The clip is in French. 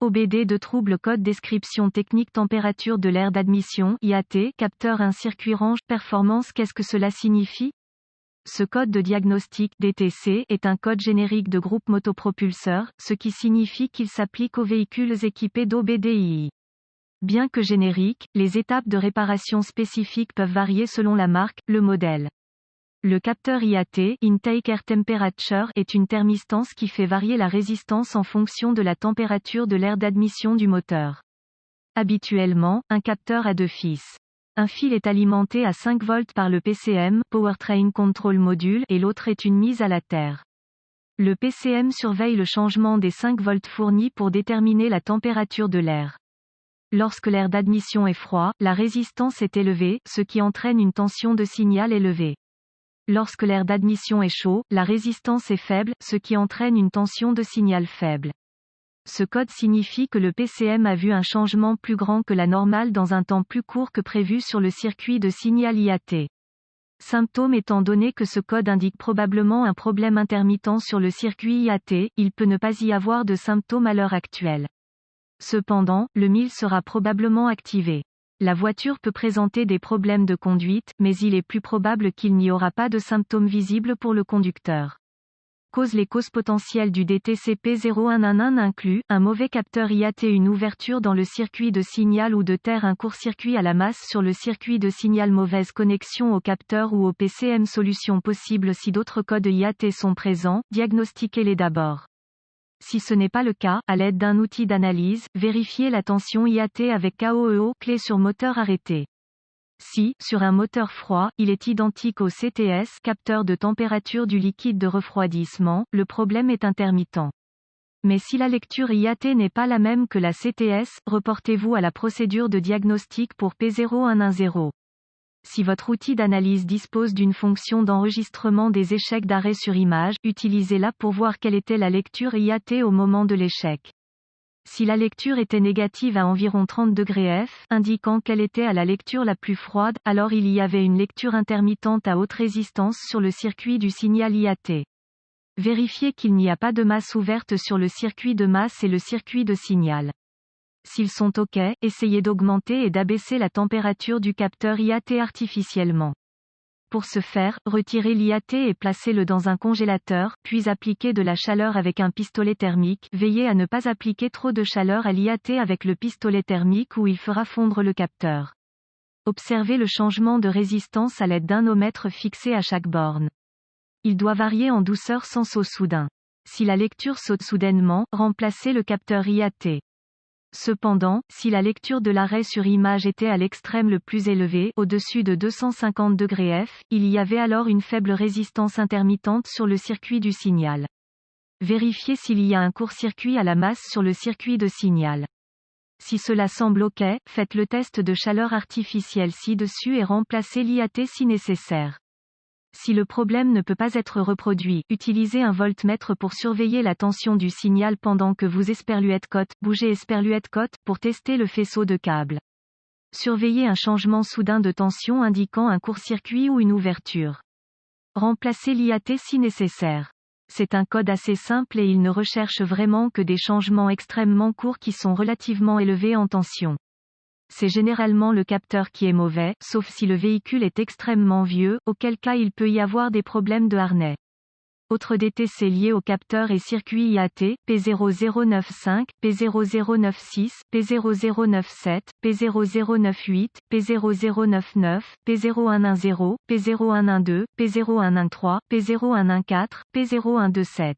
OBD de trouble code description technique température de l'air d'admission IAT capteur un circuit range performance. Qu'est-ce que cela signifie? Ce code de diagnostic DTC est un code générique de groupe motopropulseur, ce qui signifie qu'il s'applique aux véhicules équipés d'OBDII. Bien que génériques, les étapes de réparation spécifiques peuvent varier selon la marque, le modèle. Le capteur IAT, Intake Air Temperature, est une thermistance qui fait varier la résistance en fonction de la température de l'air d'admission du moteur. Habituellement, un capteur a deux fils. Un fil est alimenté à 5 volts par le PCM, Powertrain Control Module, et l'autre est une mise à la terre. Le PCM surveille le changement des 5 volts fournis pour déterminer la température de l'air. Lorsque l'air d'admission est froid, la résistance est élevée, ce qui entraîne une tension de signal élevée. Lorsque l'air d'admission est chaud, la résistance est faible, ce qui entraîne une tension de signal faible. Ce code signifie que le PCM a vu un changement plus grand que la normale dans un temps plus court que prévu sur le circuit de signal IAT. Symptôme étant donné que ce code indique probablement un problème intermittent sur le circuit IAT, il peut ne pas y avoir de symptômes à l'heure actuelle. Cependant, le MIL sera probablement activé. La voiture peut présenter des problèmes de conduite, mais il est plus probable qu'il n'y aura pas de symptômes visibles pour le conducteur. Les causes potentielles du DTC P0111 incluent un mauvais capteur IAT, une ouverture dans le circuit de signal ou de terre, un court-circuit à la masse sur le circuit de signal, mauvaise connexion au capteur ou au PCM. Solution possible si d'autres codes IAT sont présents, diagnostiquez-les d'abord. Si ce n'est pas le cas, à l'aide d'un outil d'analyse, vérifiez la tension IAT avec KOEO, clé sur moteur arrêté. Si, sur un moteur froid, il est identique au CTS, capteur de température du liquide de refroidissement, le problème est intermittent. Mais si la lecture IAT n'est pas la même que la CTS, reportez-vous à la procédure de diagnostic pour P0110. Si votre outil d'analyse dispose d'une fonction d'enregistrement des échecs d'arrêt sur image, utilisez-la pour voir quelle était la lecture IAT au moment de l'échec. Si la lecture était négative à environ 30 degrés F, indiquant qu'elle était à la lecture la plus froide, alors il y avait une lecture intermittente à haute résistance sur le circuit du signal IAT. Vérifiez qu'il n'y a pas de masse ouverte sur le circuit de masse et le circuit de signal. S'ils sont OK, essayez d'augmenter et d'abaisser la température du capteur IAT artificiellement. Pour ce faire, retirez l'IAT et placez-le dans un congélateur, puis appliquez de la chaleur avec un pistolet thermique. Veillez à ne pas appliquer trop de chaleur à l'IAT avec le pistolet thermique ou il fera fondre le capteur. Observez le changement de résistance à l'aide d'un ohmètre fixé à chaque borne. Il doit varier en douceur sans saut soudain. Si la lecture saute soudainement, remplacez le capteur IAT. Cependant, si la lecture de l'arrêt sur image était à l'extrême le plus élevé, au-dessus de 250 degrés F, il y avait alors une faible résistance intermittente sur le circuit du signal. Vérifiez s'il y a un court-circuit à la masse sur le circuit de signal. Si cela semble OK, faites le test de chaleur artificielle ci-dessus et remplacez l'IAT si nécessaire. Si le problème ne peut pas être reproduit, utilisez un voltmètre pour surveiller la tension du signal pendant que vous bougez esperluette-cote pour tester le faisceau de câble. Surveillez un changement soudain de tension indiquant un court-circuit ou une ouverture. Remplacez l'IAT si nécessaire. C'est un code assez simple et il ne recherche vraiment que des changements extrêmement courts qui sont relativement élevés en tension. C'est généralement le capteur qui est mauvais, sauf si le véhicule est extrêmement vieux, auquel cas il peut y avoir des problèmes de harnais. Autres DTC liés au capteur et circuit IAT, P0095, P0096, P0097, P0098, P0099, P0110, P0112, P0113, P0114, P0117.